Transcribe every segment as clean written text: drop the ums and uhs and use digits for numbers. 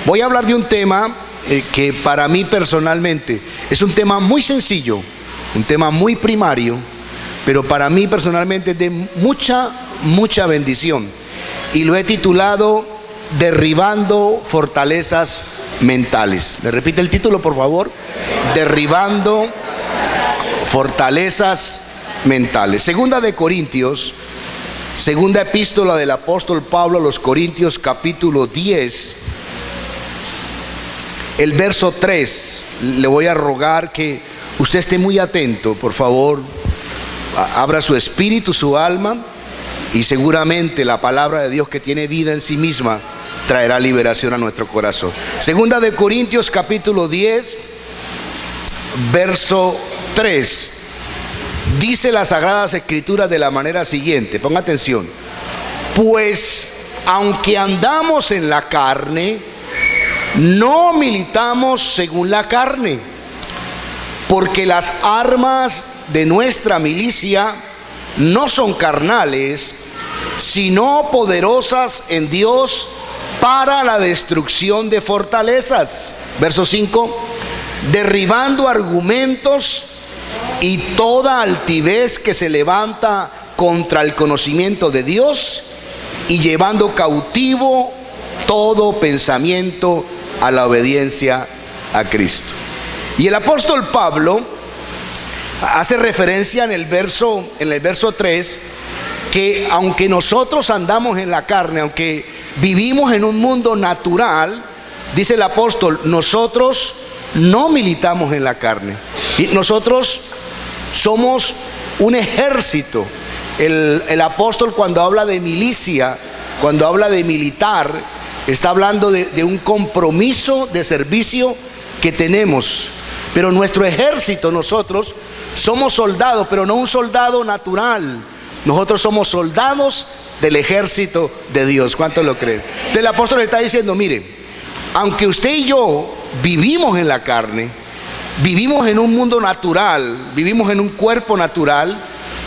Voy a hablar de un tema que para mí personalmente es un tema muy sencillo, un tema muy primario, pero para mí personalmente es de mucha bendición. Y lo he titulado Derribando fortalezas mentales. ¿Me repite el título, por favor? Derribando fortalezas mentales. Segunda de Corintios, segunda epístola del apóstol Pablo a los Corintios, capítulo 10, el verso 3. Le voy a rogar que usted esté muy atento, por favor. Abra su espíritu, su alma, y seguramente la palabra de Dios, que tiene vida en sí misma, traerá liberación a nuestro corazón. Segunda de Corintios, capítulo 10, verso 3. Dice las Sagradas Escrituras de la manera siguiente, ponga atención: pues aunque andamos en la carne, no militamos según la carne, porque las armas de nuestra milicia no son carnales, sino poderosas en Dios para la destrucción de fortalezas. Verso 5: derribando argumentos y toda altivez que se levanta contra el conocimiento de Dios, y llevando cautivo todo pensamiento a la obediencia a Cristo. Y el apóstol Pablo hace referencia en el verso 3, que aunque nosotros andamos en la carne, aunque vivimos en un mundo natural, dice el apóstol, nosotros no militamos en la carne. Y nosotros somos un ejército. El apóstol, cuando habla de milicia, cuando habla de militar, está hablando de un compromiso de servicio que tenemos. Pero nuestro ejército, nosotros somos soldados, pero no un soldado natural. Nosotros somos soldados del ejército de Dios. ¿Cuántos lo creen? Entonces el apóstol le está diciendo, mire, aunque usted y yo vivimos en la carne, vivimos en un mundo natural, vivimos en un cuerpo natural,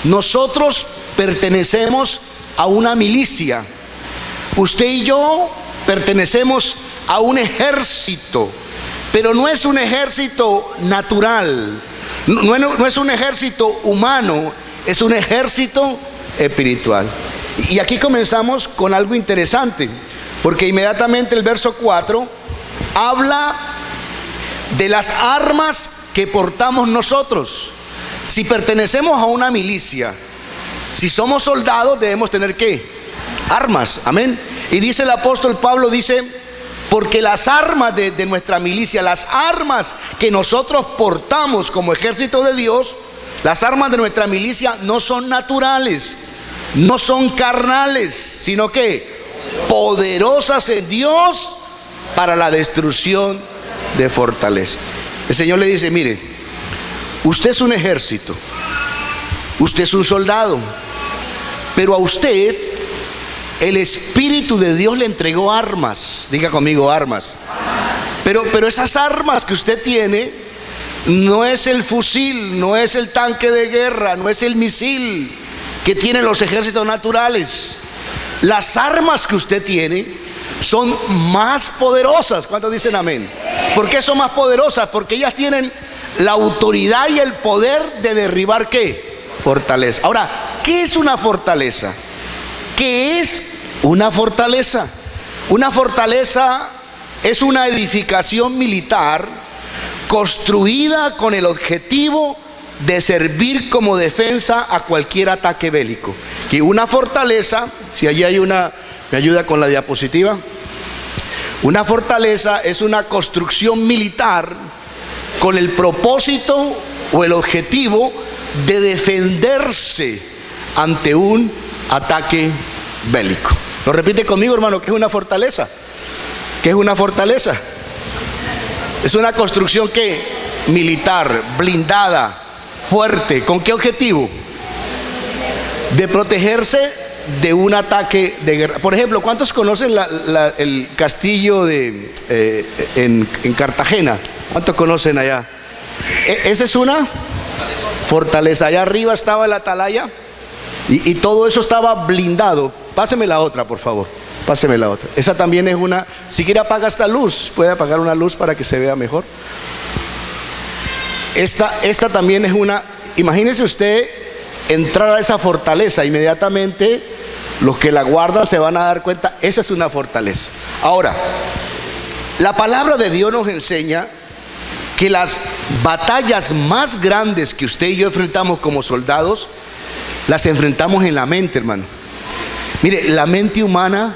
nosotros pertenecemos a una milicia. Usted y yo pertenecemos a un ejército, pero no es un ejército natural, no es un ejército humano, es un ejército espiritual. Y aquí comenzamos con algo interesante, porque inmediatamente el verso 4 habla de las armas que portamos nosotros. Si pertenecemos a una milicia, si somos soldados, debemos tener ¿qué? Armas, amén. Y dice el apóstol Pablo, dice, porque las armas de nuestra milicia, las armas que nosotros portamos como ejército de Dios, las armas de nuestra milicia no son naturales, no son carnales, sino que poderosas en Dios para la destrucción de fortaleza. El Señor le dice, mire, usted es un ejército, usted es un soldado, pero a usted el Espíritu de Dios le entregó armas. Diga conmigo, armas. Pero esas armas que usted tiene no es el fusil, no es el tanque de guerra, no es el misil que tienen los ejércitos naturales. Las armas que usted tiene son más poderosas. ¿Cuántos dicen amén? ¿Por qué son más poderosas? Porque ellas tienen la autoridad y el poder de derribar ¿qué? Fortaleza. Ahora, ¿qué es una fortaleza? ¿Qué es una fortaleza? Una fortaleza es una edificación militar construida con el objetivo de servir como defensa a cualquier ataque bélico. Y una fortaleza, si allí hay una, me ayuda con la diapositiva. Una fortaleza es una construcción militar con el propósito o el objetivo de defenderse ante un ataque bélico. Lo repite conmigo, hermano, ¿qué es una fortaleza? ¿Qué es una fortaleza? Es una construcción que militar, blindada, fuerte. ¿Con qué objetivo? De protegerse de un ataque de guerra. Por ejemplo, ¿cuántos conocen el castillo en Cartagena? ¿Cuántos conocen allá? Esa es una fortaleza. Allá arriba estaba la atalaya y todo eso estaba blindado. Páseme la otra, por favor. Páseme la otra. Esa también es una, si quiere apaga esta luz, puede apagar una luz para que se vea mejor. Esta también es una, imagínese usted entrar a esa fortaleza, inmediatamente los que la guardan se van a dar cuenta, esa es una fortaleza. Ahora, la palabra de Dios nos enseña que las batallas más grandes que usted y yo enfrentamos como soldados, las enfrentamos en la mente, hermano. Mire, la mente humana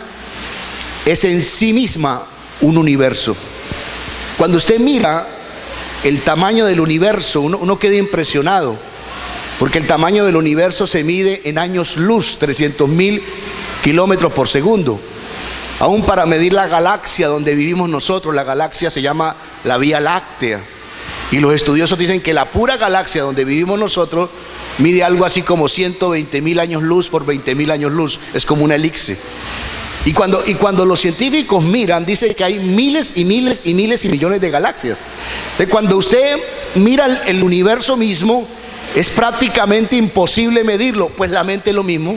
es en sí misma un universo. Cuando usted mira el tamaño del universo, uno queda impresionado, porque el tamaño del universo se mide en años luz, 300.000 kilómetros por segundo. Aún para medir la galaxia donde vivimos nosotros, la galaxia se llama la Vía Láctea. Y los estudiosos dicen que la pura galaxia donde vivimos nosotros mide algo así como 120.000 años luz por 20.000 años luz. Es como una elipse. Y cuando los científicos miran, dicen que hay miles y miles y miles y millones de galaxias. Entonces, cuando usted mira el universo mismo, es prácticamente imposible medirlo. Pues la mente es lo mismo.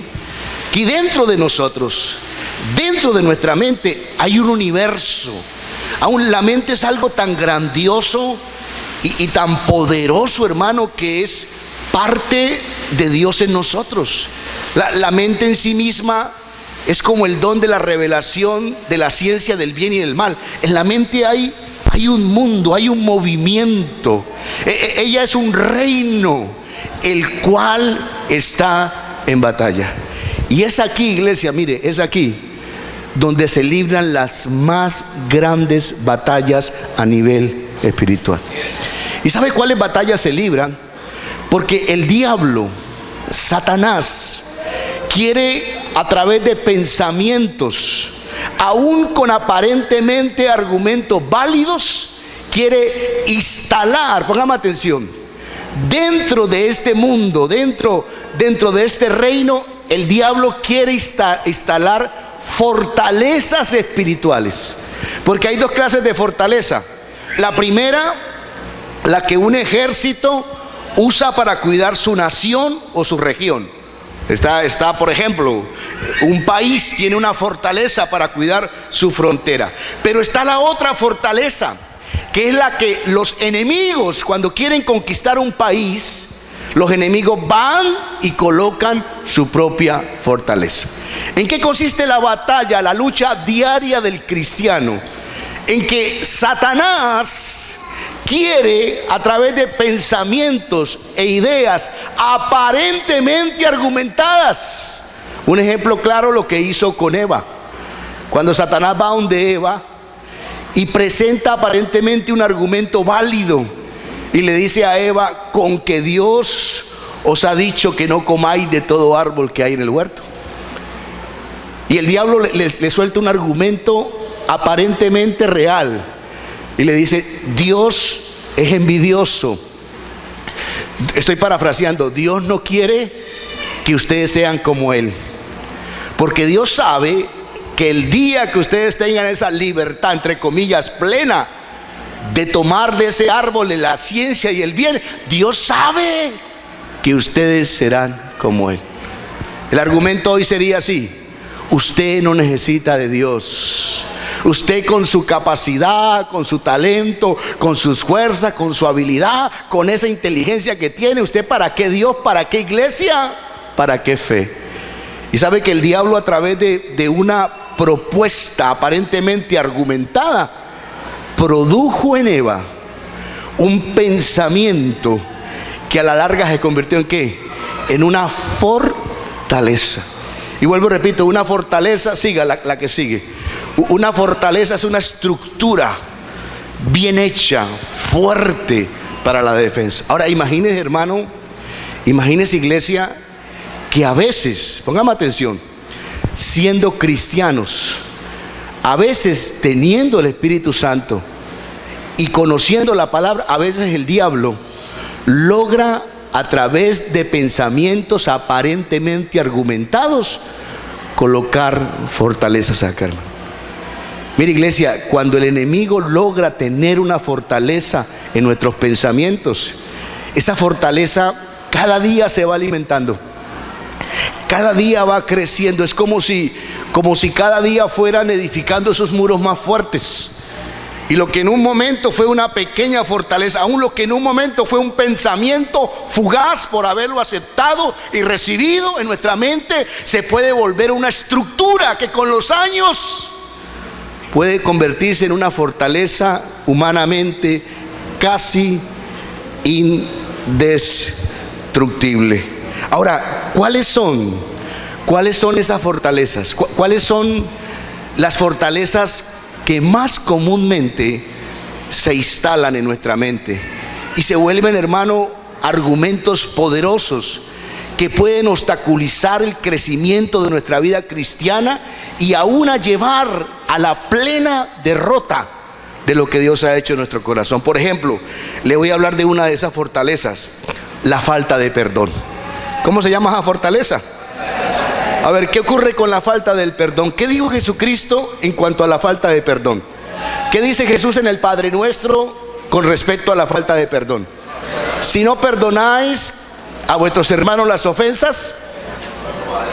Que dentro de nosotros, dentro de nuestra mente, hay un universo. Aún la mente es algo tan grandioso y tan poderoso, hermano, que es parte de Dios en nosotros. La mente en sí misma es como el don de la revelación de la ciencia del bien y del mal. En la mente hay un mundo, hay un movimiento. Ella es un reino, el cual está en batalla. Y es aquí, iglesia, mire, es aquí donde se libran las más grandes batallas a nivel espiritual. ¿Y sabe cuáles batallas se libran? Porque el diablo, Satanás, quiere a través de pensamientos, aún con aparentemente argumentos válidos, quiere instalar, póngame atención, dentro de este mundo, dentro de este reino, el diablo quiere instalar fortalezas espirituales. Porque hay dos clases de fortaleza. La primera, la que un ejército usa para cuidar su nación o su región. Está, por ejemplo, un país tiene una fortaleza para cuidar su frontera. Pero está la otra fortaleza, que es la que los enemigos, cuando quieren conquistar un país, los enemigos van y colocan su propia fortaleza. ¿En qué consiste la batalla, la lucha diaria del cristiano? En que Satanás quiere, a través de pensamientos e ideas aparentemente argumentadas. Un ejemplo claro, lo que hizo con Eva. Cuando Satanás va donde Eva y presenta aparentemente un argumento válido y le dice a Eva: con que Dios os ha dicho que no comáis de todo árbol que hay en el huerto. Y el diablo le suelta un argumento aparentemente real y le dice: Dios es envidioso. Estoy parafraseando. Dios no quiere que ustedes sean como Él, porque Dios sabe que el día que ustedes tengan esa libertad, entre comillas, plena, de tomar de ese árbol de la ciencia y el bien, Dios sabe que ustedes serán como Él. El argumento hoy sería así: usted no necesita de Dios. Usted, con su capacidad, con su talento, con sus fuerzas, con su habilidad, con esa inteligencia que tiene, ¿usted para qué Dios? ¿Para qué iglesia? ¿Para qué fe? Y sabe que el diablo, a través de una propuesta aparentemente argumentada, produjo en Eva un pensamiento que a la larga se convirtió ¿en qué? En una fortaleza. Y vuelvo y repito, una fortaleza, siga la que sigue. Una fortaleza es una estructura bien hecha, fuerte para la defensa. Ahora imagínese, hermano, imagínese, iglesia, que a veces, póngame atención, siendo cristianos, a veces teniendo el Espíritu Santo y conociendo la palabra, a veces el diablo logra, a través de pensamientos aparentemente argumentados, colocar fortalezas acá, hermano. Mira, iglesia, cuando el enemigo logra tener una fortaleza en nuestros pensamientos, esa fortaleza cada día se va alimentando. Cada día va creciendo. Es como si cada día fueran edificando esos muros más fuertes. Y lo que en un momento fue una pequeña fortaleza, aún lo que en un momento fue un pensamiento fugaz por haberlo aceptado y recibido en nuestra mente, se puede volver una estructura que con los años puede convertirse en una fortaleza humanamente casi indestructible. Ahora, ¿cuáles son esas fortalezas? ¿Cuáles son las fortalezas que más comúnmente se instalan en nuestra mente y se vuelven, hermano, argumentos poderosos que pueden obstaculizar el crecimiento de nuestra vida cristiana y aún a llevar a la plena derrota de lo que Dios ha hecho en nuestro corazón? Por ejemplo, le voy a hablar de una de esas fortalezas: la falta de perdón. ¿Cómo se llama esa fortaleza? A ver, ¿qué ocurre con la falta del perdón? ¿Qué dijo Jesucristo en cuanto a la falta de perdón? ¿Qué dice Jesús en el Padre Nuestro con respecto a la falta de perdón? Si no perdonáis a vuestros hermanos las ofensas,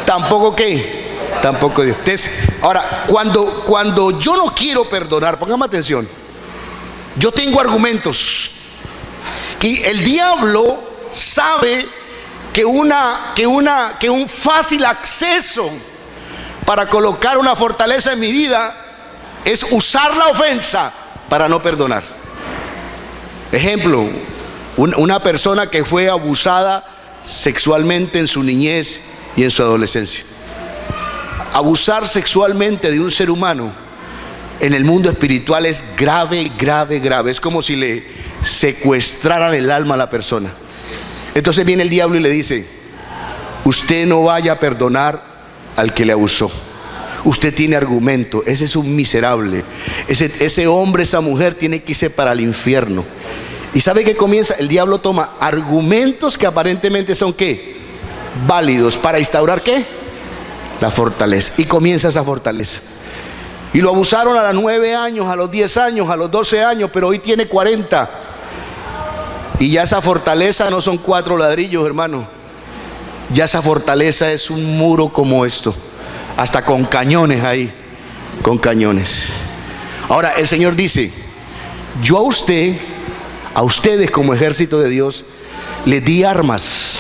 tampoco ¿qué? Tampoco Dios. Entonces, ahora, cuando yo no quiero perdonar, póngame atención, yo tengo argumentos. Y el diablo sabe que un fácil acceso para colocar una fortaleza en mi vida es usar la ofensa para no perdonar. Ejemplo, una persona que fue abusada sexualmente en su niñez y en su adolescencia. Abusar sexualmente de un ser humano en el mundo espiritual es grave, grave, grave. Es como si le secuestraran el alma a la persona. Entonces viene el diablo y le dice: usted no vaya a perdonar al que le abusó. Usted tiene argumento. Ese es un miserable. Ese hombre, esa mujer tiene que irse para el infierno. ¿Y sabe qué comienza? El diablo toma argumentos que aparentemente son ¿qué? Válidos para instaurar ¿qué? La fortaleza. Y comienza esa fortaleza. Y lo abusaron a los 9 años, a los 10 años, a los 12 años, pero hoy tiene 40. Y ya esa fortaleza no son 4 ladrillos, hermano. Ya esa fortaleza es un muro como esto, hasta con cañones ahí, con cañones. Ahora el Señor dice: yo a ustedes como ejército de Dios, les di armas,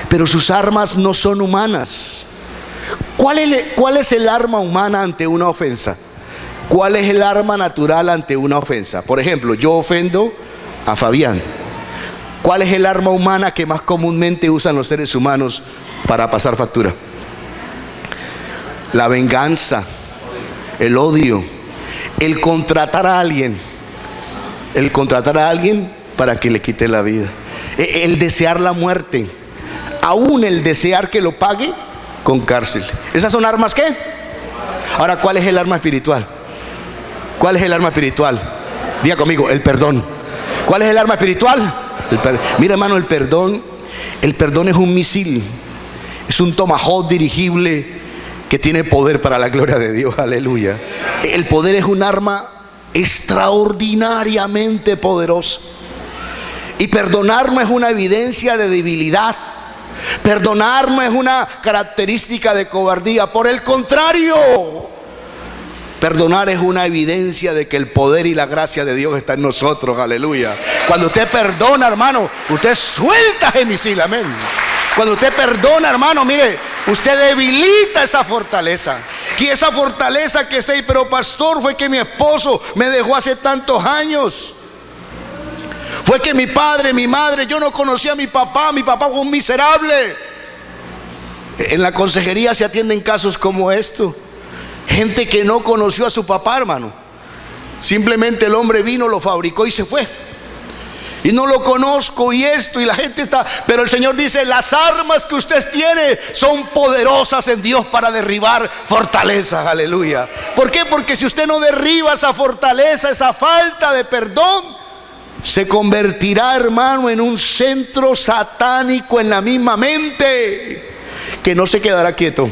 pero sus armas no son humanas. ¿Cuál es el arma humana ante una ofensa? ¿Cuál es el arma natural ante una ofensa? Por ejemplo, yo ofendo a Fabián. ¿Cuál es el arma humana que más comúnmente usan los seres humanos para pasar factura? La venganza, el odio, el contratar a alguien para que le quite la vida, el desear la muerte, aún el desear que lo pague con cárcel. ¿Esas son armas qué? Ahora, ¿cuál es el arma espiritual? ¿Cuál es el arma espiritual? Diga conmigo: el perdón. ¿Cuál es el arma espiritual? Mira, hermano, el perdón es un misil, es un tomahawk dirigible que tiene poder para la gloria de Dios. Aleluya. El poder es un arma extraordinariamente poderosa. Y perdonar no es una evidencia de debilidad. Perdonar no es una característica de cobardía. Por el contrario, perdonar es una evidencia de que el poder y la gracia de Dios está en nosotros. Aleluya. Cuando usted perdona, hermano, usted suelta el misil. Amén. Cuando usted perdona, hermano, mire, usted debilita esa fortaleza. Y esa fortaleza que sé, pero pastor, fue que mi esposo me dejó hace tantos años. Fue que mi padre, mi madre, yo no conocía a mi papá fue un miserable. En la consejería se atienden casos como esto. Gente que no conoció a su papá, hermano. Simplemente el hombre vino, lo fabricó y se fue. Y no lo conozco y esto, y la gente está... Pero el Señor dice: las armas que usted tiene son poderosas en Dios para derribar fortalezas. Aleluya. ¿Por qué? Porque si usted no derriba esa fortaleza, esa falta de perdón, se convertirá, hermano, en un centro satánico en la misma mente, que no se quedará quieto,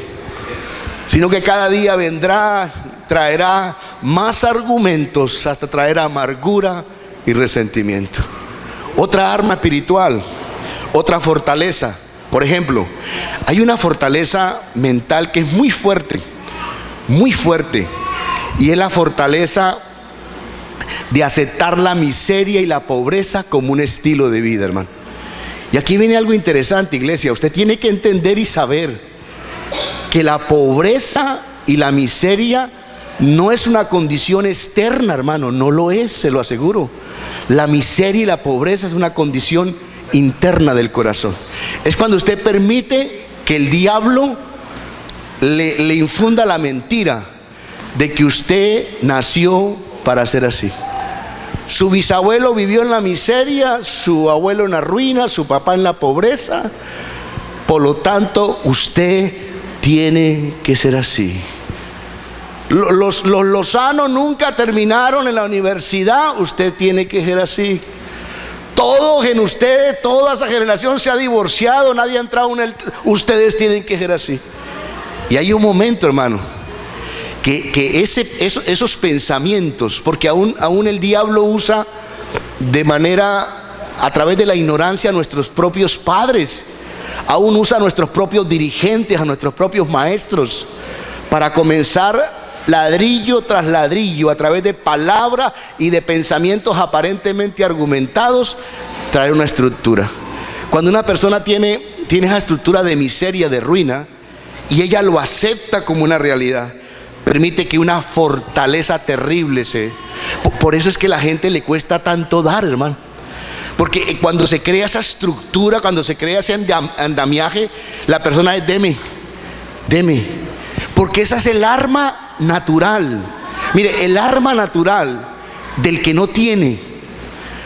sino que cada día vendrá, traerá más argumentos hasta traer amargura y resentimiento. Otra arma espiritual, otra fortaleza, Por ejemplo, hay una fortaleza mental que es muy fuerte, y es la fortaleza de aceptar la miseria y la pobreza como un estilo de vida, hermano. Y aquí viene algo interesante, iglesia. Usted tiene que entender y saber que la pobreza y la miseria no es una condición externa, hermano, no lo es, se lo aseguro. La miseria y la pobreza es una condición interna del corazón. Es cuando usted permite que el diablo le infunda la mentira de que usted nació para ser así. Su bisabuelo vivió en la miseria, su abuelo en la ruina, su papá en la pobreza. Por lo tanto, usted tiene que ser así. Los Lozano nunca terminaron en la universidad, usted tiene que ser así. Todos en ustedes, toda esa generación se ha divorciado, nadie ha entrado en ustedes tienen que ser así. Y hay un momento, hermano, que esos pensamientos, porque aún el diablo usa de manera, a través de la ignorancia, a nuestros propios padres, aún usa a nuestros propios dirigentes, a nuestros propios maestros, para comenzar ladrillo tras ladrillo, a través de palabras y de pensamientos aparentemente argumentados, traer una estructura. Cuando una persona tiene esa estructura de miseria, de ruina, y ella lo acepta como una realidad, permite que una fortaleza terrible por eso es que a la gente le cuesta tanto dar, hermano. Porque cuando se crea esa estructura, cuando se crea ese andamiaje, la persona es deme. Porque esa es el arma natural. Mire, el arma natural del que no tiene,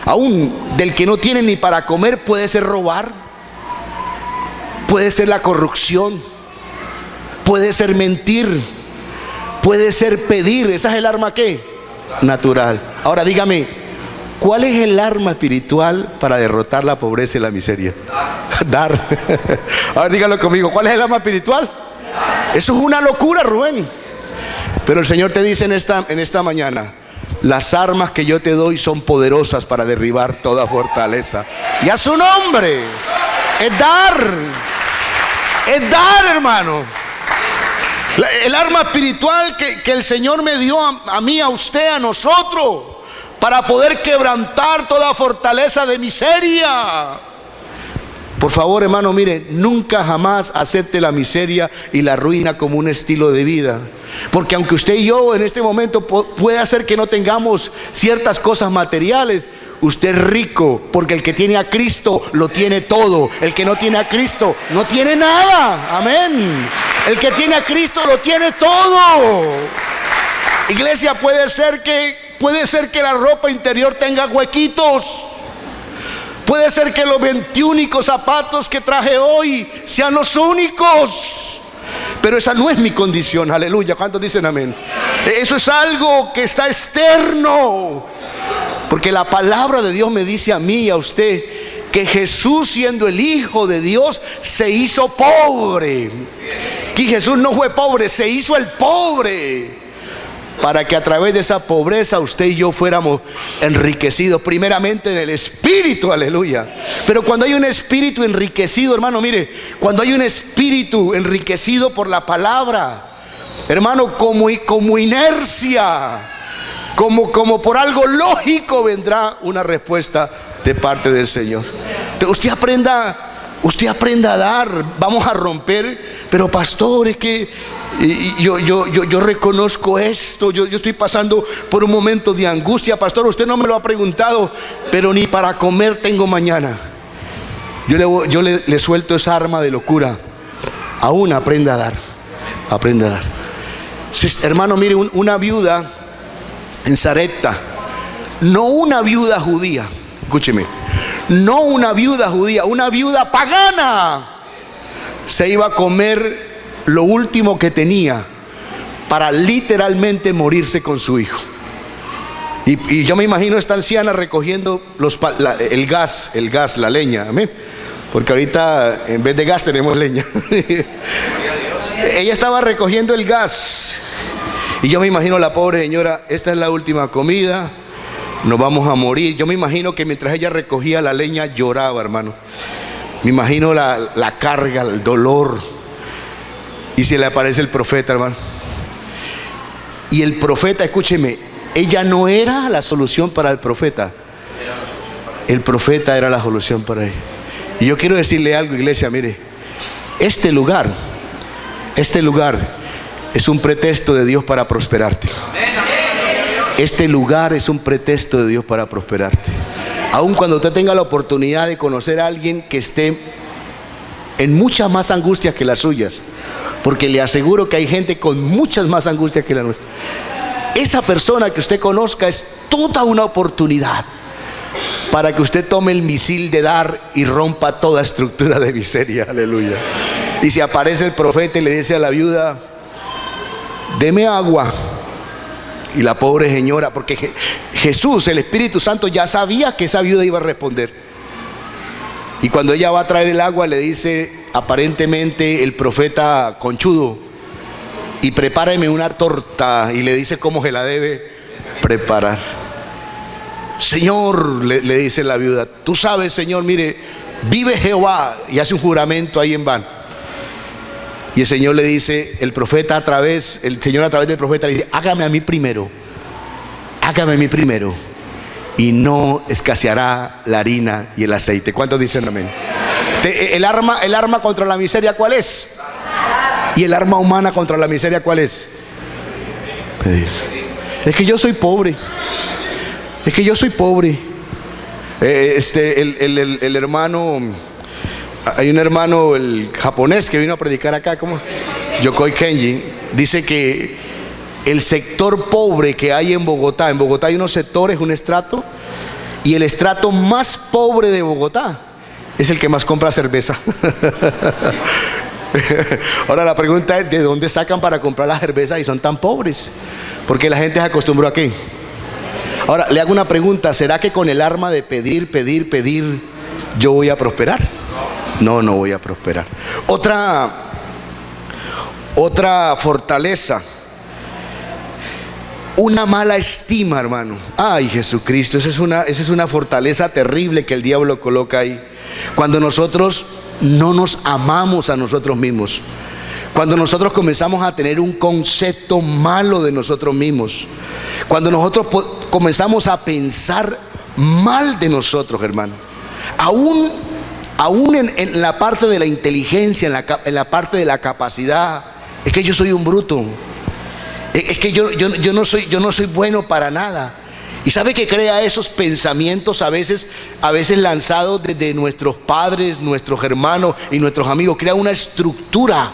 aún del que no tiene ni para comer, puede ser robar, puede ser la corrupción, puede ser mentir, puede ser pedir. Esa es el arma ¿qué? Natural. Ahora dígame, ¿cuál es el arma espiritual para derrotar la pobreza y la miseria? Dar. Ahora dígalo conmigo, ¿cuál es el arma espiritual? Eso es una locura, Rubén. Pero el Señor te dice en esta mañana: las armas que yo te doy son poderosas para derribar toda fortaleza. Y a su nombre es dar, hermano. El arma espiritual que el Señor me dio a mí, a usted, a nosotros, para poder quebrantar toda fortaleza de miseria. Por favor, hermano, mire, nunca jamás acepte la miseria y la ruina como un estilo de vida. Porque aunque usted y yo en este momento puede hacer que no tengamos ciertas cosas materiales, usted es rico, porque el que tiene a Cristo lo tiene todo. El que no tiene a Cristo no tiene nada. Amén. El que tiene a Cristo lo tiene todo. Iglesia, puede ser que la ropa interior tenga huequitos. Puede ser que los 21 zapatos que traje hoy sean los únicos, pero esa no es mi condición. Aleluya. ¿Cuántos dicen amén? Eso es algo que está externo, porque la palabra de Dios me dice a mí y a usted que Jesús, siendo el Hijo de Dios, se hizo pobre. Y Jesús no fue pobre, se hizo el pobre, para que a través de esa pobreza usted y yo fuéramos enriquecidos primeramente en el espíritu. Aleluya. Pero cuando hay un espíritu enriquecido, hermano, mire, cuando hay un espíritu enriquecido por la palabra, hermano, como inercia, como por algo lógico, vendrá una respuesta de parte del Señor. Usted aprenda a dar. Vamos a romper. Pero pastor, es que yo reconozco esto, yo estoy pasando por un momento de angustia. Pastor, usted no me lo ha preguntado, pero ni para comer tengo mañana. Yo le suelto esa arma de locura. Aún aprenda a dar. Aprenda a dar. Hermano, mire, una viuda en Sarepta, no una viuda judía, escúcheme, no una viuda judía, una viuda pagana, se iba a comer lo último que tenía para literalmente morirse con su hijo. Y yo me imagino a esta anciana recogiendo el gas, la leña, amén, porque ahorita en vez de gas tenemos leña. Ella estaba recogiendo el gas, y yo me imagino a la pobre señora: esta es la última comida, nos vamos a morir. Yo me imagino que mientras ella recogía la leña lloraba, hermano. Me imagino la carga, el dolor. Y se le aparece el profeta, hermano. Y el profeta, escúcheme, ella no era la solución para el profeta. El profeta era la solución para él. Y yo quiero decirle algo, iglesia, mire, este lugar es un pretexto de Dios para prosperarte. Este lugar es un pretexto de Dios para prosperarte. Aun cuando usted tenga la oportunidad de conocer a alguien que esté en muchas más angustias que las suyas, porque le aseguro que hay gente con muchas más angustias que la nuestra. Esa persona que usted conozca es toda una oportunidad para que usted tome el misil de dar y rompa toda estructura de miseria. Aleluya. Y si aparece el profeta y le dice a la viuda: deme agua. Y la pobre señora, porque Jesús, el Espíritu Santo, ya sabía que esa viuda iba a responder. Y cuando ella va a traer el agua, le dice aparentemente el profeta conchudo: y prepáreme una torta. Y le dice cómo se la debe preparar. Señor, le dice la viuda, tú sabes, Señor, mire, vive Jehová. Y hace un juramento ahí en vano. Y el Señor le dice, el Señor a través del profeta le dice: hágame a mí primero, y no escaseará la harina y el aceite. ¿Cuántos dicen amén? El arma contra la miseria, ¿cuál es? Y el arma humana contra la miseria, ¿cuál es? Pedir. Es que yo soy pobre. El hermano, hay un hermano, el japonés que vino a predicar acá, como Yokoi Kenji, dice que el sector pobre que hay en Bogotá hay unos sectores, un estrato, y el estrato más pobre de Bogotá es el que más compra cerveza. Ahora la pregunta es: ¿de dónde sacan para comprar la cerveza y son tan pobres? Porque la gente se acostumbró a ¿qué? Ahora le hago una pregunta: ¿será que con el arma de pedir yo voy a prosperar? No voy a prosperar. Otra fortaleza: una mala estima, hermano. Ay, Jesucristo, esa es una fortaleza terrible que el diablo coloca ahí. Cuando nosotros no nos amamos a nosotros mismos, cuando nosotros comenzamos a tener un concepto malo de nosotros mismos, cuando nosotros comenzamos a pensar mal de nosotros, hermano, aún en la parte de la inteligencia, en la parte de la capacidad, es que yo soy un bruto, es que yo no soy bueno para nada. Y sabe que crea esos pensamientos a veces lanzados desde nuestros padres, nuestros hermanos y nuestros amigos. Crea una estructura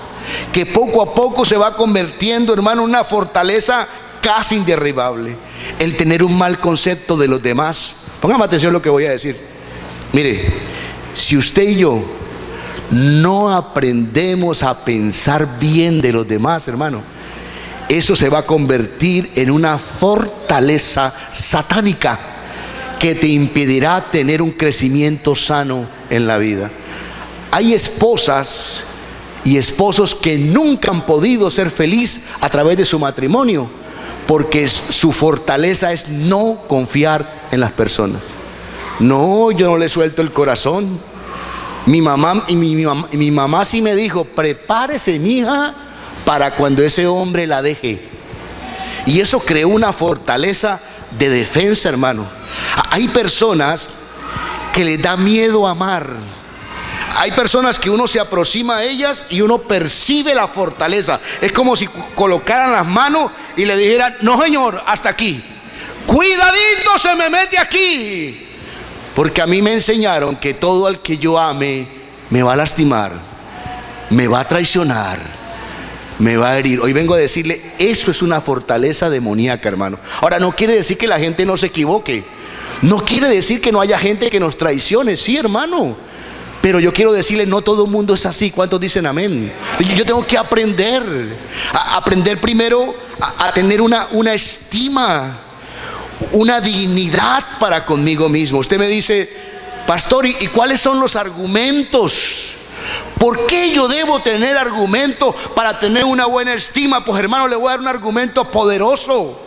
que poco a poco se va convirtiendo, hermano, en una fortaleza casi inderribable. El tener un mal concepto de los demás. Póngame atención a lo que voy a decir. Mire, si usted y yo no aprendemos a pensar bien de los demás, hermano, eso se va a convertir en una fortaleza satánica que te impedirá tener un crecimiento sano en la vida. Hay esposas y esposos que nunca han podido ser felices a través de su matrimonio, porque su fortaleza es no confiar en las personas. No, yo no le suelto el corazón. Mi mamá sí me dijo: prepárese, mija, para cuando ese hombre la deje. Y eso creó una fortaleza de defensa, hermano. Hay personas que les da miedo amar. Hay personas que uno se aproxima a ellas y uno percibe la fortaleza. Es como si colocaran las manos y le dijeran: no, señor, hasta aquí. Cuidadito, se me mete aquí. Porque a mí me enseñaron que todo al que yo ame me va a lastimar, me va a traicionar, me va a herir. Hoy vengo a decirle: eso es una fortaleza demoníaca, hermano. Ahora, no quiere decir que la gente no se equivoque, no quiere decir que no haya gente que nos traicione, sí, hermano, pero yo quiero decirle: no todo el mundo es así. ¿Cuántos dicen amén? Yo tengo que aprender primero a tener una estima, una dignidad para conmigo mismo. Usted me dice: pastor, ¿y cuáles son los argumentos? ¿Por qué yo debo tener argumentos para tener una buena estima? Pues, hermano, le voy a dar un argumento poderoso.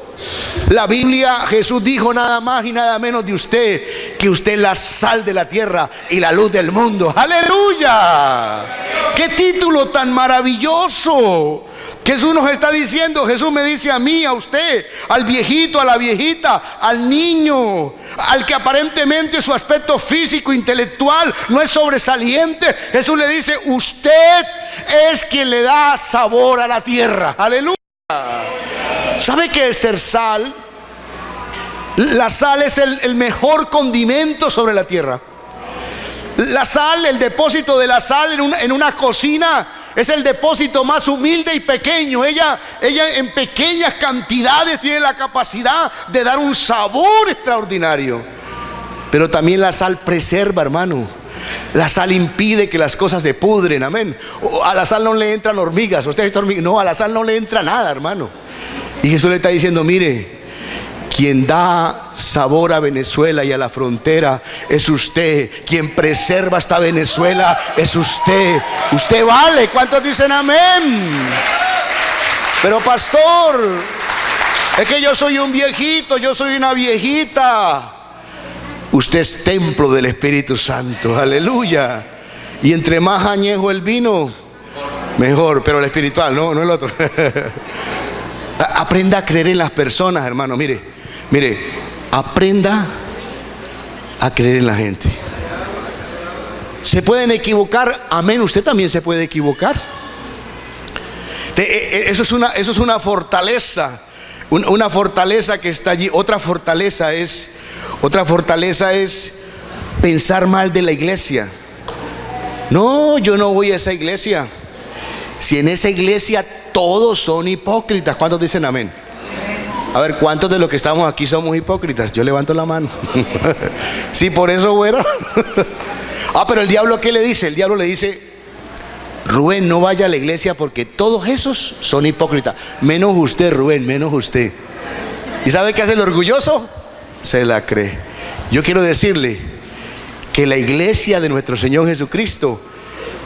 La Biblia, Jesús dijo nada más y nada menos de usted, que usted es la sal de la tierra y la luz del mundo. ¡Aleluya! ¡Qué título tan maravilloso! Jesús nos está diciendo, Jesús me dice a mí, a usted, al viejito, a la viejita, al niño, al que aparentemente su aspecto físico, intelectual no es sobresaliente. Jesús le dice, usted es quien le da sabor a la tierra. ¡Aleluya! ¿Sabe qué es ser sal? La sal es el mejor condimento sobre la tierra. La sal, el depósito de la sal en una cocina es el depósito más humilde y pequeño. Ella en pequeñas cantidades tiene la capacidad de dar un sabor extraordinario. Pero también la sal preserva, hermano. La sal impide que las cosas se pudren, amén. A la sal no le entran hormigas. ¿Usted ha visto hormigas? No, a la sal no le entra nada, hermano. Y Jesús le está diciendo, mire, quien da sabor a Venezuela y a la frontera es usted. Quien preserva esta Venezuela es usted. Usted vale. ¿Cuántos dicen amén? Pero pastor, es que yo soy un viejito, yo soy una viejita. Usted es templo del Espíritu Santo. Aleluya. Y entre más añejo el vino, mejor. Pero el espiritual, no el otro. Aprenda a creer en las personas, hermano. Mire, aprenda a creer en la gente. Se pueden equivocar, amén. Usted también se puede equivocar. Eso es una fortaleza. Una fortaleza que está allí. Otra fortaleza es pensar mal de la iglesia. No, yo no voy a esa iglesia. Si en esa iglesia todos son hipócritas. ¿Cuántos dicen amén? A ver, ¿cuántos de los que estamos aquí somos hipócritas? Yo levanto la mano. Sí, por eso, bueno. Pero el diablo, ¿qué le dice? El diablo le dice, Rubén, no vaya a la iglesia porque todos esos son hipócritas. Menos usted, Rubén, menos usted. ¿Y sabe qué hace el orgulloso? Se la cree. Yo quiero decirle que la iglesia de nuestro Señor Jesucristo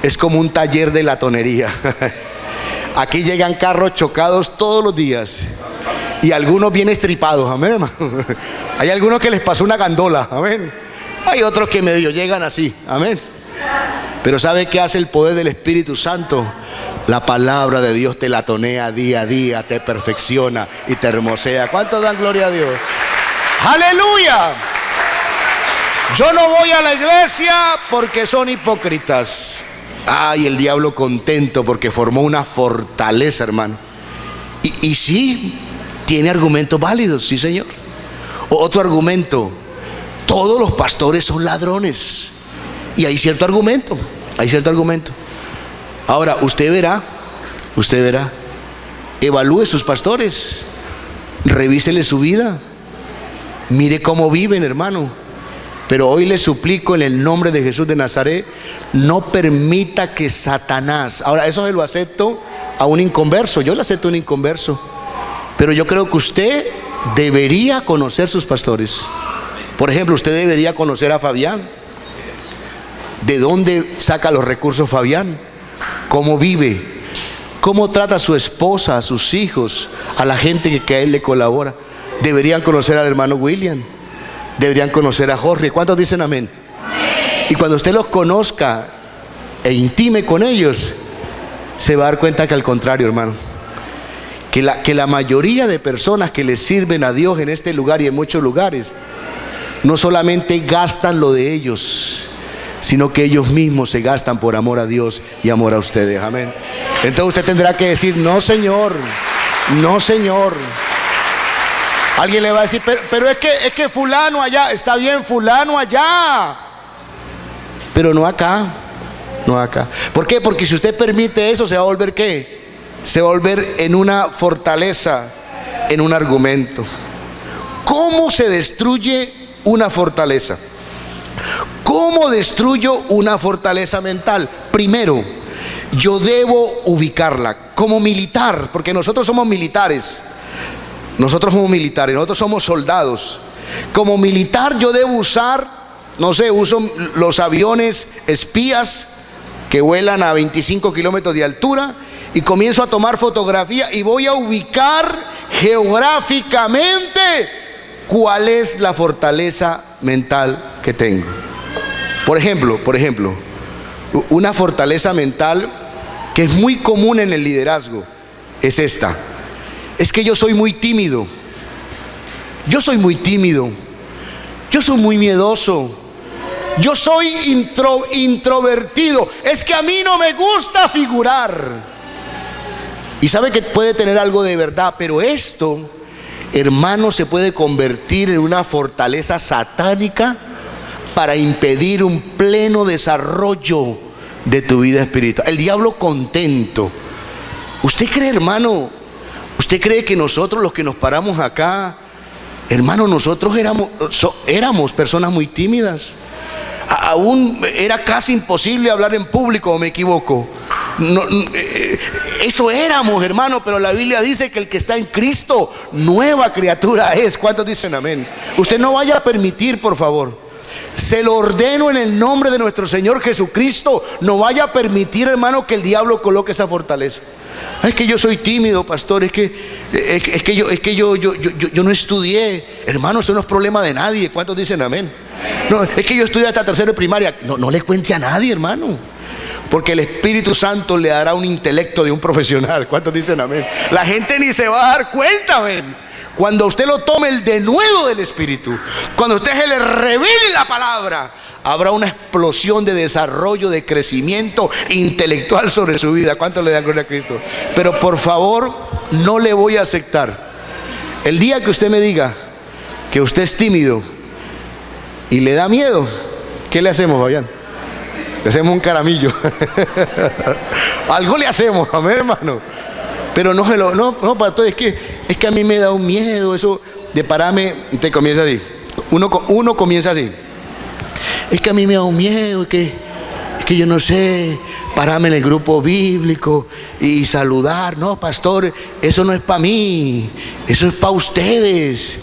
es como un taller de latonería. Aquí llegan carros chocados todos los días. Y algunos bien estripados, amén, hermano. Hay algunos que les pasó una gandola, amén. Hay otros que medio llegan así, amén. Pero ¿sabe qué hace el poder del Espíritu Santo? La palabra de Dios te latonea día a día, te perfecciona y te hermosea. ¿Cuántos dan gloria a Dios? ¡Aleluya! Yo no voy a la iglesia porque son hipócritas. Ay, el diablo contento porque formó una fortaleza, hermano. Y sí, tiene argumentos válidos, sí, señor. Otro argumento, todos los pastores son ladrones. Y hay cierto argumento, Ahora, usted verá, evalúe sus pastores, revísele su vida, mire cómo viven, hermano. Pero hoy le suplico en el nombre de Jesús de Nazaret, no permita que Satanás, ahora eso se lo acepto a un inconverso, yo le acepto a un inconverso, pero yo creo que usted debería conocer sus pastores. Por ejemplo, usted debería conocer a Fabián. ¿De dónde saca los recursos Fabián? ¿Cómo vive? ¿Cómo trata a su esposa, a sus hijos, a la gente que a él le colabora? Deberían conocer al hermano William. Deberían conocer a Jorge. ¿Cuántos dicen amén? Y cuando usted los conozca e intime con ellos, se va a dar cuenta que al contrario, hermano, que la mayoría de personas que le sirven a Dios en este lugar y en muchos lugares, no solamente gastan lo de ellos, sino que ellos mismos se gastan por amor a Dios y amor a ustedes, amén. Entonces usted tendrá que decir, no, señor, no, señor. Alguien le va a decir, pero es que fulano allá, está bien, fulano allá, pero no acá, no acá. ¿Por qué? Porque si usted permite eso, se va a volver ¿qué? Se va a volver en una fortaleza, en un argumento. ¿Cómo se destruye una fortaleza? ¿Cómo destruyo una fortaleza mental? Primero, yo debo ubicarla como militar, porque nosotros somos militares. Nosotros somos soldados. Como militar yo debo usar, no sé, uso los aviones espías que vuelan a 25 kilómetros de altura y comienzo a tomar fotografía y voy a ubicar geográficamente cuál es la fortaleza mental que tengo. Por ejemplo, una fortaleza mental que es muy común en el liderazgo es esta: es que yo soy muy tímido, yo soy muy miedoso, yo soy introvertido, es que a mí no me gusta figurar. Y sabe que puede tener algo de verdad, pero esto, hermano, se puede convertir en una fortaleza satánica para impedir un pleno desarrollo de tu vida espiritual. El diablo contento. ¿Usted cree, hermano? ¿Usted cree que nosotros los que nos paramos acá, hermano, nosotros éramos personas muy tímidas? Aún era casi imposible hablar en público, ¿o me equivoco? No, eso éramos, hermano, pero la Biblia dice que el que está en Cristo, nueva criatura es. ¿Cuántos dicen amén? Usted no vaya a permitir, por favor, se lo ordeno en el nombre de nuestro Señor Jesucristo, no vaya a permitir, hermano, que el diablo coloque esa fortaleza. Es que yo soy tímido, pastor, es que yo no estudié. Hermano, eso no es problema de nadie. ¿Cuántos dicen amén? No, es que yo estudié hasta tercero de primaria. No le cuente a nadie, hermano, porque el Espíritu Santo le dará un intelecto de un profesional. ¿Cuántos dicen amén? La gente ni se va a dar cuenta, amén. Cuando usted lo tome el denuedo del Espíritu, cuando usted se le revele la palabra, habrá una explosión de desarrollo, de crecimiento intelectual sobre su vida. ¿Cuánto le dan gloria a Cristo? Pero por favor, no le voy a aceptar. El día que usted me diga que usted es tímido y le da miedo, ¿qué le hacemos, Fabián? Le hacemos un caramillo. Algo le hacemos, amén, hermano. Pero no, pastor, es que a mí me da un miedo eso de pararme. Te comienza así. Uno comienza así. Es que a mí me da un miedo, es que yo no sé pararme en el grupo bíblico y saludar. No, pastor, eso no es para mí, eso es para ustedes.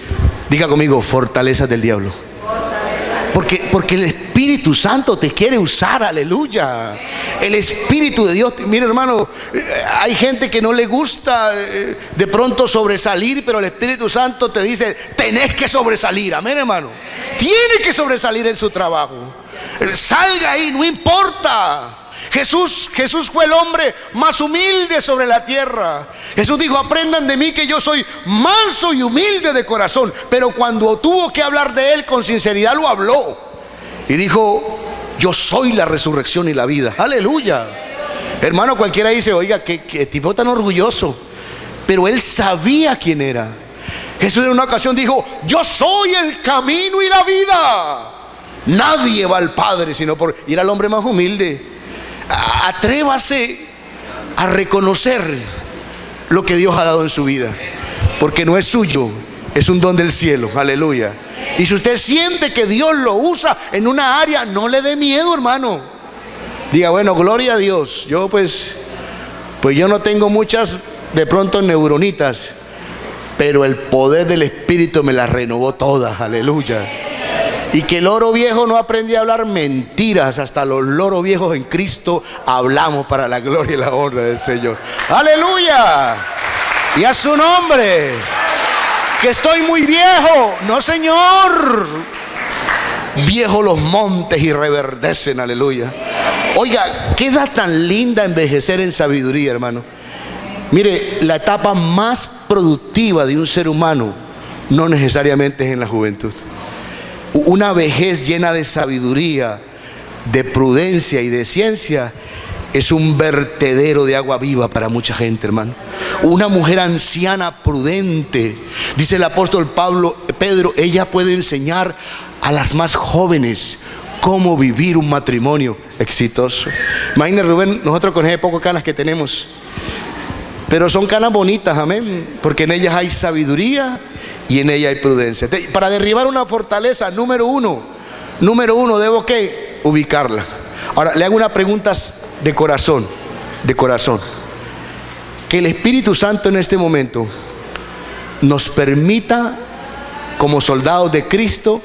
Diga conmigo, fortalezas del diablo. Porque el Espíritu Santo te quiere usar, aleluya. El Espíritu de Dios, mire, hermano, hay gente que no le gusta de pronto sobresalir, pero el Espíritu Santo te dice, tenés que sobresalir, amén, hermano. Tiene que sobresalir en su trabajo. Salga ahí, no importa. Jesús fue el hombre más humilde sobre la tierra. Jesús dijo, aprendan de mí que yo soy manso y humilde de corazón. Pero cuando tuvo que hablar de él con sinceridad, lo habló y dijo, yo soy la resurrección y la vida. Aleluya. Hermano, cualquiera dice, oiga, qué tipo tan orgulloso. Pero él sabía quién era. Jesús en una ocasión dijo, yo soy el camino y la vida. Nadie va al Padre sino por... Y era el hombre más humilde. Atrévase a reconocer lo que Dios ha dado en su vida, porque no es suyo, es un don del cielo, aleluya. Y si usted siente que Dios lo usa en una área, no le dé miedo, hermano. Diga, bueno, gloria a Dios, yo pues yo no tengo muchas de pronto neuronitas, pero el poder del Espíritu me las renovó todas, aleluya. Y que el loro viejo no aprendí a hablar mentiras. Hasta los loros viejos en Cristo hablamos para la gloria y la honra del Señor. ¡Aleluya! Y a su nombre. Que estoy muy viejo. No, Señor. Viejos los montes y reverdecen. Aleluya. Oiga, qué edad tan linda envejecer en sabiduría, hermano. Mire, la etapa más productiva de un ser humano no necesariamente es en la juventud. Una vejez llena de sabiduría, de prudencia y de ciencia es un vertedero de agua viva para mucha gente, hermano. Una mujer anciana prudente, dice el apóstol Pedro, ella puede enseñar a las más jóvenes cómo vivir un matrimonio exitoso. Imagínate, Rubén, nosotros con ese poco canas que tenemos, pero son canas bonitas, amén, porque en ellas hay sabiduría y en ella hay prudencia. Para derribar una fortaleza, número uno, debo ¿qué? Ubicarla. Ahora, le hago una pregunta de corazón. Que el Espíritu Santo en este momento nos permita, como soldados de Cristo,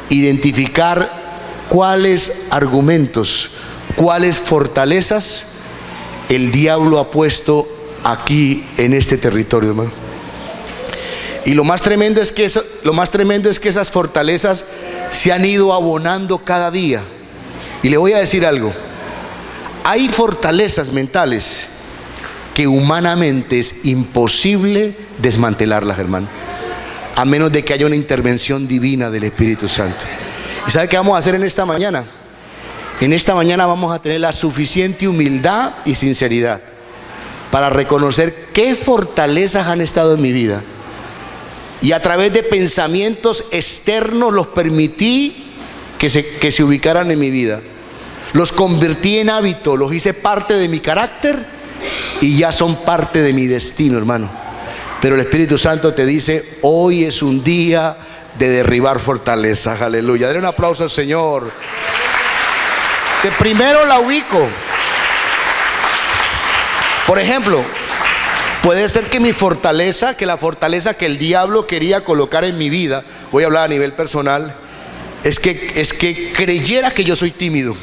identificar cuáles argumentos, cuáles fortalezas el diablo ha puesto aquí en este territorio, hermano. Y lo más tremendo es que esas fortalezas se han ido abonando cada día. Y le voy a decir algo. Hay fortalezas mentales que humanamente es imposible desmantelarlas, hermano, a menos de que haya una intervención divina del Espíritu Santo. ¿Y sabe qué vamos a hacer en esta mañana? En esta mañana vamos a tener la suficiente humildad y sinceridad para reconocer qué fortalezas han estado en mi vida. Y a través de pensamientos externos los permití que se ubicaran en mi vida. Los convertí en hábito, los hice parte de mi carácter y ya son parte de mi destino, hermano. Pero el Espíritu Santo te dice, hoy es un día de derribar fortalezas. Aleluya. Dale un aplauso al Señor. Que primero la ubico. Por ejemplo, puede ser que mi fortaleza, que la fortaleza que el diablo quería colocar en mi vida, voy a hablar a nivel personal, es que creyera que yo soy tímido,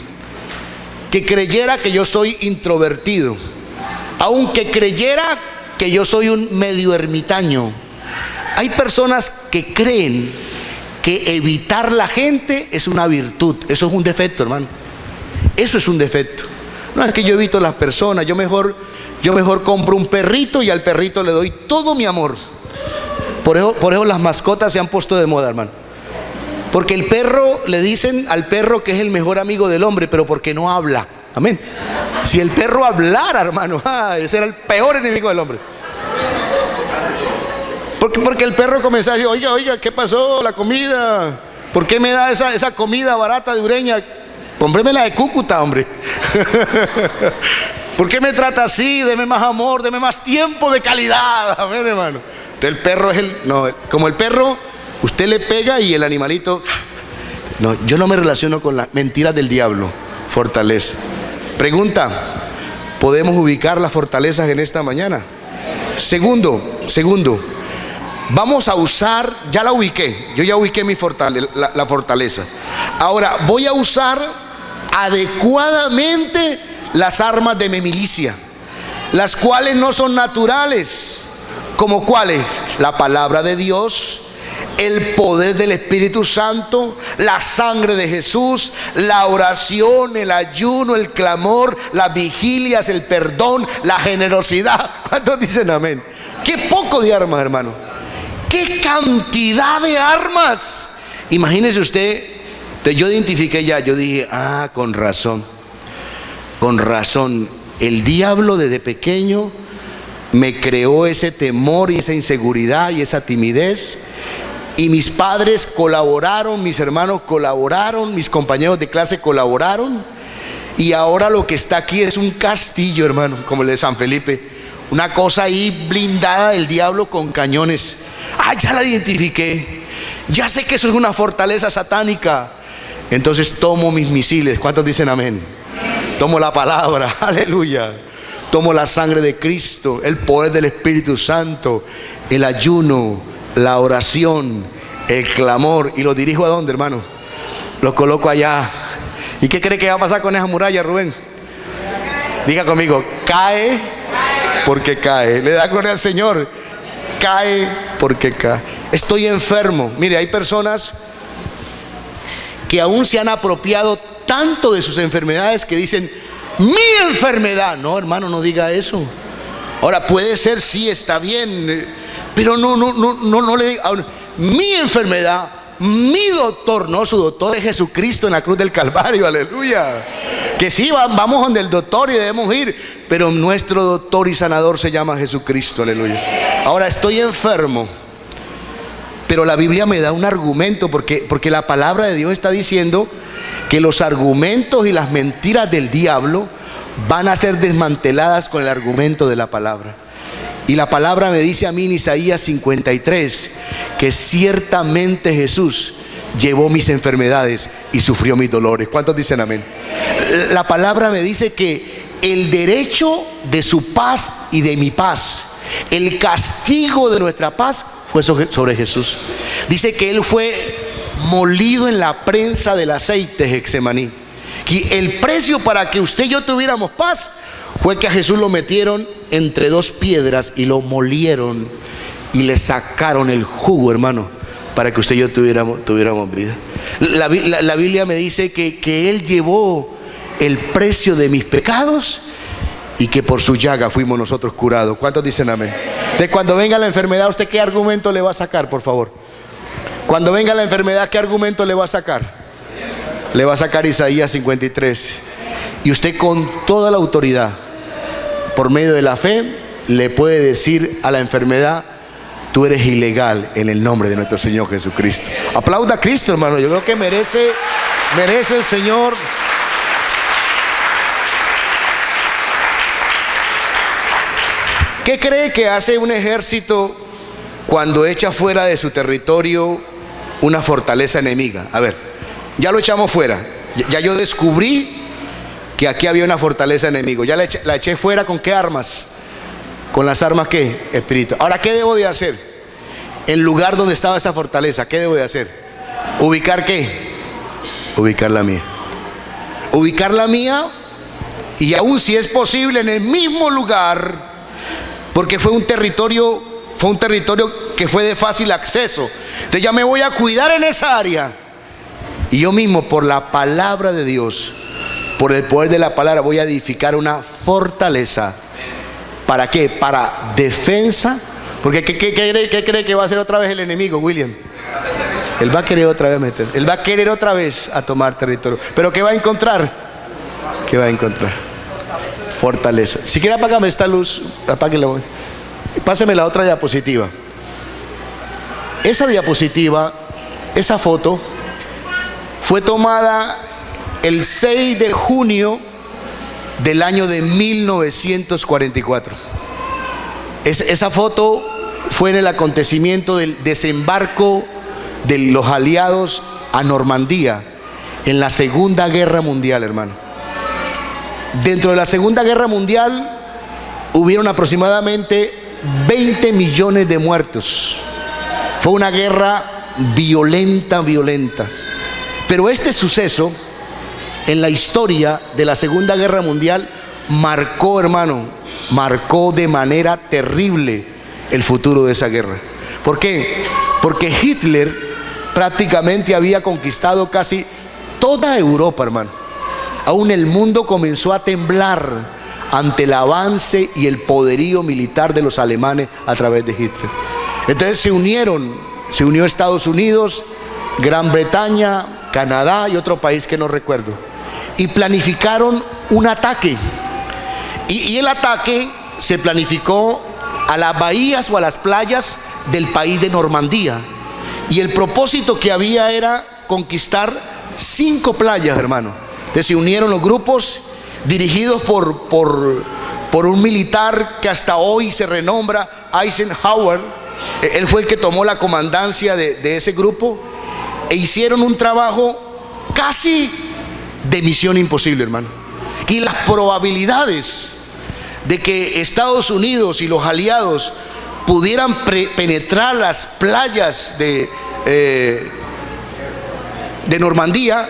que creyera que yo soy introvertido, aunque creyera que yo soy un medio ermitaño. Hay personas que creen que evitar la gente es una virtud. Eso es un defecto, hermano. Eso es un defecto. No es que yo evito las personas, yo mejor compro un perrito y al perrito le doy todo mi amor. Por eso las mascotas se han puesto de moda, hermano. Porque el perro, le dicen al perro que es el mejor amigo del hombre, pero porque no habla. Amén. Si el perro hablara, hermano, ese era el peor enemigo del hombre. Porque el perro comenzaba a decir, oiga, ¿qué pasó? La comida, ¿por qué me da esa comida barata de Ureña? Cómpremela de Cúcuta, hombre. ¿Por qué me trata así? Deme más amor, deme más tiempo de calidad. Amén, hermano. El perro es como el perro, usted le pega y el animalito. No, yo no me relaciono con las mentiras del diablo. Fortaleza. Pregunta, ¿podemos ubicar las fortalezas en esta mañana? Segundo, vamos a usar, ya la ubiqué, yo ya ubiqué la fortaleza. Ahora voy a usar adecuadamente las armas de mi milicia, las cuales no son naturales. ¿Como cuáles? La palabra de Dios, el poder del Espíritu Santo, la sangre de Jesús, la oración, el ayuno, el clamor, las vigilias, el perdón, la generosidad. ¿Cuántos dicen amén? Qué poco de armas, hermano. ¡Qué cantidad de armas! Imagínese usted, yo identifiqué ya, yo dije, con razón, el diablo desde pequeño me creó ese temor y esa inseguridad y esa timidez, y mis padres colaboraron, mis hermanos colaboraron, mis compañeros de clase colaboraron, y ahora lo que está aquí es un castillo, hermano, como el de San Felipe, una cosa ahí blindada del diablo con cañones. Ya la identifiqué, ya sé que eso es una fortaleza satánica. Entonces tomo mis misiles. ¿Cuántos dicen amén? Tomo la palabra, aleluya. Tomo la sangre de Cristo, el poder del Espíritu Santo, el ayuno, la oración, el clamor. ¿Y los dirijo a dónde, hermano? Los coloco allá. ¿Y qué cree que va a pasar con esa muralla, Rubén? Diga conmigo, cae porque cae. Le da gloria al Señor. Cae porque cae. Estoy enfermo. Mire, hay personas que aún se han apropiado tanto de sus enfermedades que dicen, mi enfermedad. No, hermano, no diga eso. Ahora puede ser, sí, está bien, pero no le diga mi enfermedad, mi doctor. No, su doctor es Jesucristo en la cruz del Calvario. Aleluya. Que sí, vamos donde el doctor y debemos ir, pero nuestro doctor y sanador se llama Jesucristo. Aleluya. Ahora estoy enfermo, pero la Biblia me da un argumento, porque la palabra de Dios está diciendo que los argumentos y las mentiras del diablo van a ser desmanteladas con el argumento de la palabra. Y la palabra me dice a mí en Isaías 53 que ciertamente Jesús llevó mis enfermedades y sufrió mis dolores. ¿Cuántos dicen amén? La palabra me dice que el derecho de su paz y de mi paz, el castigo de nuestra paz fue sobre Jesús. Dice que Él fue molido en la prensa del aceite Getsemaní. Y el precio para que usted y yo tuviéramos paz fue que a Jesús lo metieron entre dos piedras y lo molieron. y le sacaron el jugo, hermano, para que usted y yo tuviéramos vida. La Biblia me dice que Él llevó el precio de mis pecados y que por su llaga fuimos nosotros curados. ¿Cuántos dicen amén? De cuando venga la enfermedad, ¿usted qué argumento le va a sacar, por favor? Cuando venga la enfermedad, ¿qué argumento le va a sacar? Le va a sacar Isaías 53. Y usted con toda la autoridad, por medio de la fe, le puede decir a la enfermedad: tú eres ilegal en el nombre de nuestro Señor Jesucristo. Aplauda a Cristo, hermano. Yo creo que merece el Señor. ¿Qué cree que hace un ejército cuando echa fuera de su territorio una fortaleza enemiga? A ver, ya lo echamos fuera. Ya yo descubrí que aquí había una fortaleza enemiga. Ya la eché fuera. ¿Con qué armas? ¿Con las armas qué? Espíritu. Ahora, ¿qué debo de hacer? El lugar donde estaba esa fortaleza, ¿qué debo de hacer? ¿Ubicar qué? Ubicar la mía. Ubicar la mía, y aún si es posible en el mismo lugar, porque fue un territorio que fue de fácil acceso. Entonces ya me voy a cuidar en esa área. Y yo mismo, por la palabra de Dios, por el poder de la palabra, voy a edificar una fortaleza. ¿Para qué? Para defensa. Porque ¿qué cree que va a hacer otra vez el enemigo, William? Él va a querer otra vez meterse. Él va a querer otra vez a tomar territorio. ¿Pero qué va a encontrar? ¿Qué va a encontrar? Fortaleza. Si quiere, apágame esta luz. Apáguela. Páseme la otra diapositiva. Esa diapositiva, esa foto, fue tomada el 6 de junio del año de 1944. Esa foto fue en el acontecimiento del desembarco de los aliados a Normandía en la Segunda Guerra Mundial, hermano. Dentro de la Segunda Guerra Mundial hubieron aproximadamente 20 millones de muertos. Fue una guerra violenta. Pero este suceso en la historia de la Segunda Guerra Mundial marcó, hermano, marcó de manera terrible el futuro de esa guerra. ¿Por qué? Porque Hitler prácticamente había conquistado casi toda Europa, hermano. Aún el mundo comenzó a temblar ante el avance y el poderío militar de los alemanes a través de Hitler. Entonces se unió Estados Unidos, Gran Bretaña, Canadá y otro país que no recuerdo, y planificaron un ataque. Y el ataque se planificó a las bahías o a las playas del país de Normandía. Y el propósito que había era conquistar 5 playas, hermano. Entonces se unieron los grupos dirigidos por un militar que hasta hoy se renombra, Eisenhower. Él fue el que tomó la comandancia de ese grupo, e hicieron un trabajo casi de misión imposible, hermano. Y las probabilidades de que Estados Unidos y los aliados pudieran penetrar las playas de Normandía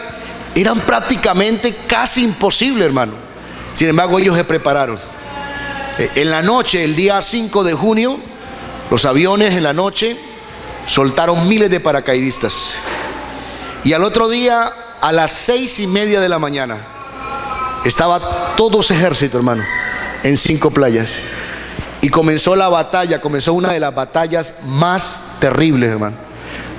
eran prácticamente casi imposibles, hermano. Sin embargo, ellos se prepararon. En la noche, el día 5 de junio, los aviones en la noche soltaron miles de paracaidistas. Y al otro día, a las 6:30 de la mañana, estaba todo ese ejército, hermano, en 5 playas. Y comenzó la batalla, comenzó una de las batallas más terribles, hermano.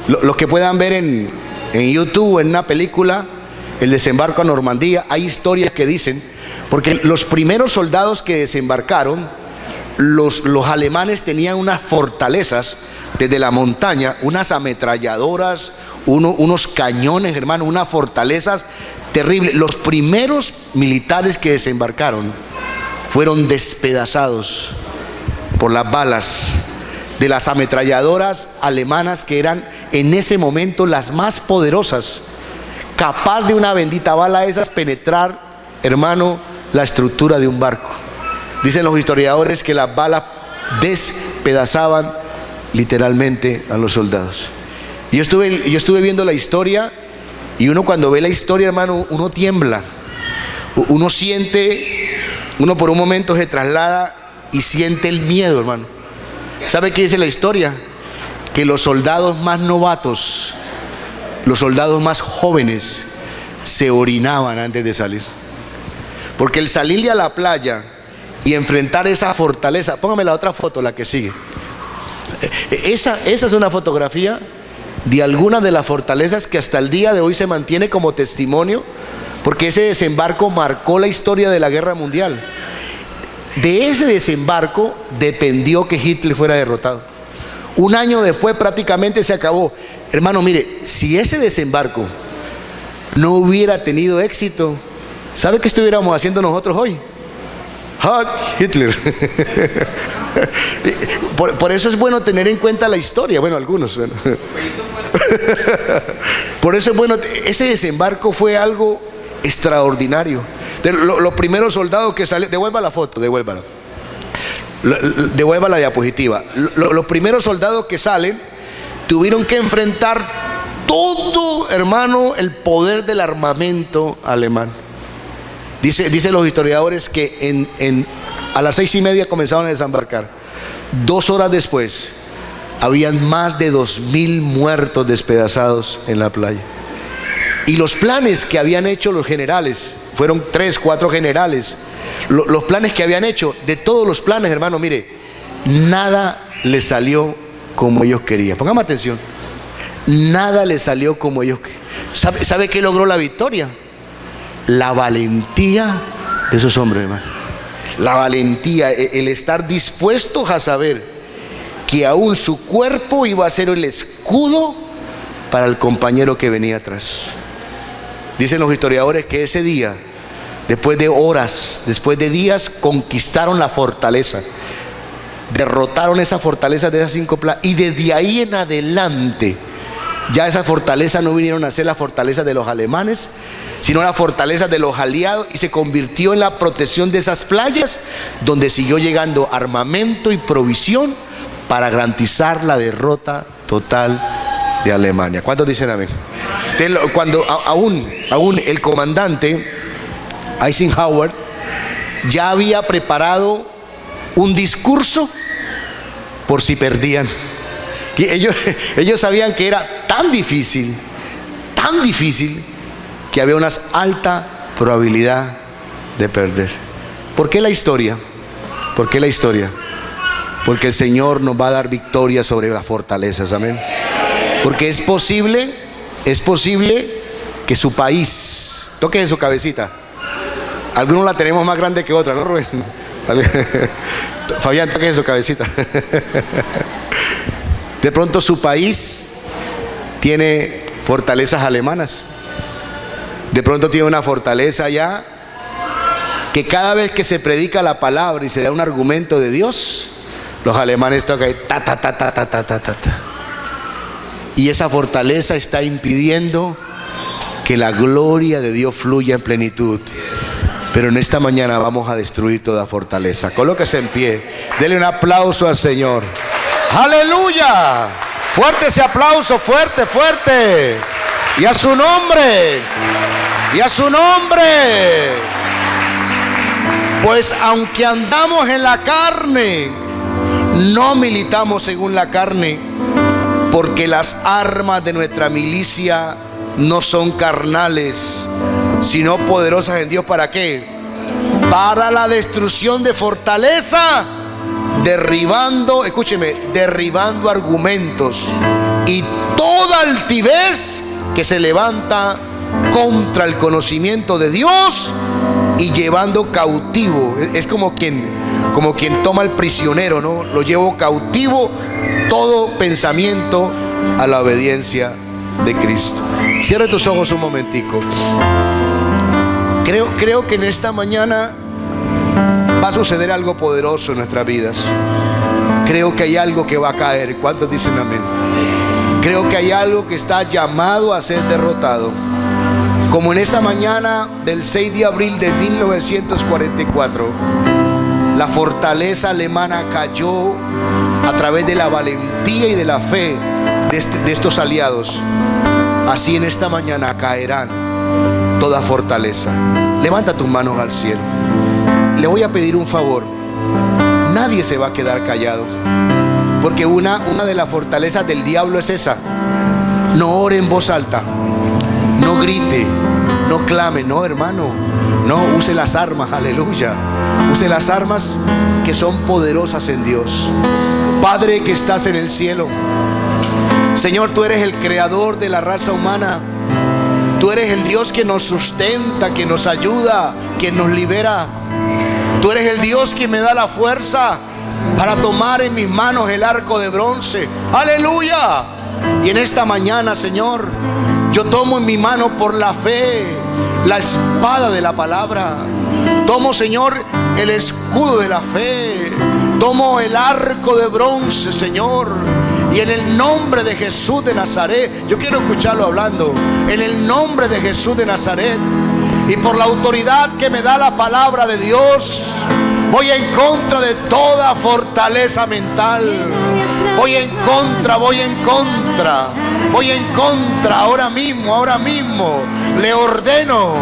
Los que puedan ver en YouTube, en una película, el desembarco a Normandía, hay historias que dicen, porque los primeros soldados que desembarcaron, los alemanes tenían unas fortalezas desde la montaña, unas ametralladoras, unos cañones, hermano, unas fortalezas terribles. Los primeros militares que desembarcaron fueron despedazados por las balas de las ametralladoras alemanas, que eran en ese momento las más poderosas, capaz de una bendita bala esas penetrar, hermano, la estructura de un barco. Dicen los historiadores que las balas despedazaban literalmente a los soldados. Y yo estuve viendo la historia, y uno cuando ve la historia, hermano, uno tiembla, uno siente, uno por un momento se traslada y siente el miedo, hermano. ¿Sabe qué dice la historia? Que los soldados más novatos, los soldados más jóvenes, se orinaban antes de salir. Porque el salirle a la playa y enfrentar esa fortaleza, póngame la otra foto, la que sigue. Esa es una fotografía de algunas de las fortalezas que hasta el día de hoy se mantiene como testimonio, porque ese desembarco marcó la historia de la guerra mundial. De ese desembarco dependió que Hitler fuera derrotado. Un año después prácticamente se acabó. Hermano, mire, si ese desembarco no hubiera tenido éxito, ¿sabe qué estuviéramos haciendo nosotros hoy? Hitler. Por eso es bueno tener en cuenta la historia. Bueno, algunos. Bueno. Por eso es bueno. Ese desembarco fue algo extraordinario. Los primeros soldados que salieron. Devuelva la foto, devuelva la diapositiva. Los primeros soldados que salen tuvieron que enfrentar todo, hermano, el poder del armamento alemán. Dice los historiadores que a las 6:30 comenzaron a desembarcar. 2 horas después habían más de 2.000 muertos despedazados en la playa. Y los planes que habían hecho los generales, fueron 3, 4 generales, los planes que habían hecho, de todos los planes, hermano, mire, nada les salió como ellos querían. Pongamos atención. Nada les salió como ellos querían. ¿Sabe qué logró la victoria? La valentía de esos hombres, hermano. La valentía, el estar dispuestos a saber que aún su cuerpo iba a ser el escudo para el compañero que venía atrás. Dicen los historiadores que ese día, después de horas, después de días, conquistaron la fortaleza, derrotaron esa fortaleza de esas 5 plazas, y desde ahí en adelante ya esa fortaleza no vinieron a ser la fortaleza de los alemanes, sino la fortaleza de los aliados, y se convirtió en la protección de esas playas, donde siguió llegando armamento y provisión para garantizar la derrota total de Alemania. ¿Cuántos dicen amén? Cuando aún el comandante Eisenhower ya había preparado un discurso por si perdían. Ellos sabían que era tan difícil, que había una alta probabilidad de perder. ¿Por qué la historia? ¿Por qué la historia? Porque el Señor nos va a dar victoria sobre las fortalezas, amén. Porque es posible que su país, toque su cabecita. Algunos la tenemos más grande que otra, ¿no, Rubén? Fabián, toque su cabecita. De pronto su país tiene fortalezas alemanas. De pronto tiene una fortaleza allá que cada vez que se predica la palabra y se da un argumento de Dios, los alemanes tocan ta ta ta ta ta ta ta ta. Y esa fortaleza está impidiendo que la gloria de Dios fluya en plenitud. Pero en esta mañana vamos a destruir toda fortaleza. Colóquese en pie, dele un aplauso al Señor. ¡Aleluya! Fuerte ese aplauso, fuerte, fuerte. Y a su nombre, y a su nombre. Pues aunque andamos en la carne, no militamos según la carne, porque las armas de nuestra milicia no son carnales, sino poderosas en Dios. ¿Para qué? Para la destrucción de fortaleza, derribando, escúcheme, derribando argumentos y toda altivez que se levanta contra el conocimiento de Dios, y llevando cautivo. Es como quien toma al prisionero, ¿no? Lo llevo cautivo todo pensamiento a la obediencia de Cristo. Cierre tus ojos un momentico. Creo que en esta mañana va a suceder algo poderoso en nuestras vidas. Creo que hay algo que va a caer. ¿Cuántos dicen amén? Creo que hay algo que está llamado a ser derrotado. Como en esa mañana del 6 de abril de 1944, la fortaleza alemana cayó a través de la valentía y de la fe de estos aliados. Así en esta mañana caerán toda fortaleza. Levanta tus manos al cielo. Le voy a pedir un favor. Nadie se va a quedar callado. Porque una de las fortalezas del diablo es esa: no ore en voz alta, no grite, no clame. No, hermano, no, use las armas, aleluya. Use las armas que son poderosas en Dios. Padre que estás en el cielo, Señor, tú eres el creador de la raza humana. Tú eres el Dios que nos sustenta, que nos ayuda, que nos libera. Tú eres el Dios que me da la fuerza para tomar en mis manos el arco de bronce. ¡Aleluya! Y en esta mañana, Señor, yo tomo en mi mano por la fe la espada de la palabra. Tomo, Señor, el escudo de la fe. Tomo el arco de bronce, Señor. Y en el nombre de Jesús de Nazaret, yo quiero escucharlo hablando. En el nombre de Jesús de Nazaret, y por la autoridad que me da la palabra de Dios, voy en contra de toda fortaleza mental. Voy en contra. Ahora mismo. Le ordeno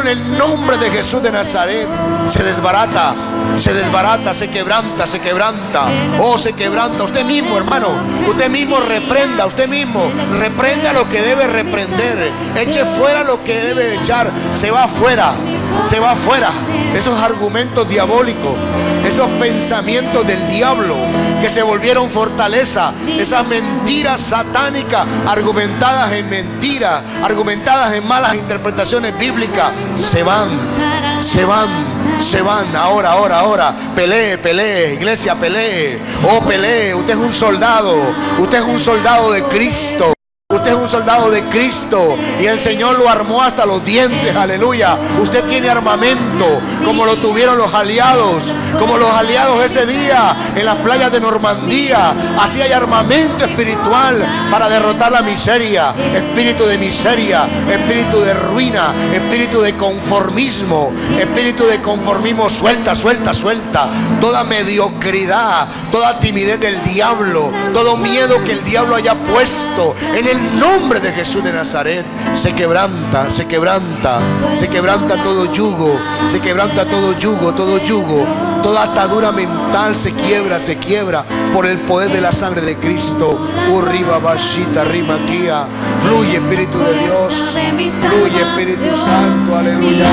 en el nombre de Jesús de Nazaret. Se desbarata, se quebranta. Oh, se quebranta. Usted mismo, hermano, usted mismo reprenda lo que debe reprender. Eche fuera lo que debe echar. Se va fuera. Esos argumentos diabólicos, esos pensamientos del diablo que se volvieron fortaleza, esas mentiras satánicas argumentadas en mentiras, argumentadas en malas interpretaciones bíblicas, se van. Ahora. Pelee, iglesia, pelee. Oh, pelee. Usted es un soldado de Cristo. Usted es un soldado de Cristo y el Señor lo armó hasta los dientes, aleluya. Usted tiene armamento como lo tuvieron los aliados, ese día en las playas de Normandía. Así hay armamento espiritual para derrotar la miseria, espíritu de ruina, espíritu de conformismo. Suelta toda mediocridad, toda timidez del diablo, todo miedo que el diablo haya puesto. En el nombre de Jesús de Nazaret se quebranta todo yugo, toda atadura mental se quiebra por el poder de la sangre de Cristo. Fluye, Espíritu de Dios, fluye, Espíritu Santo, aleluya.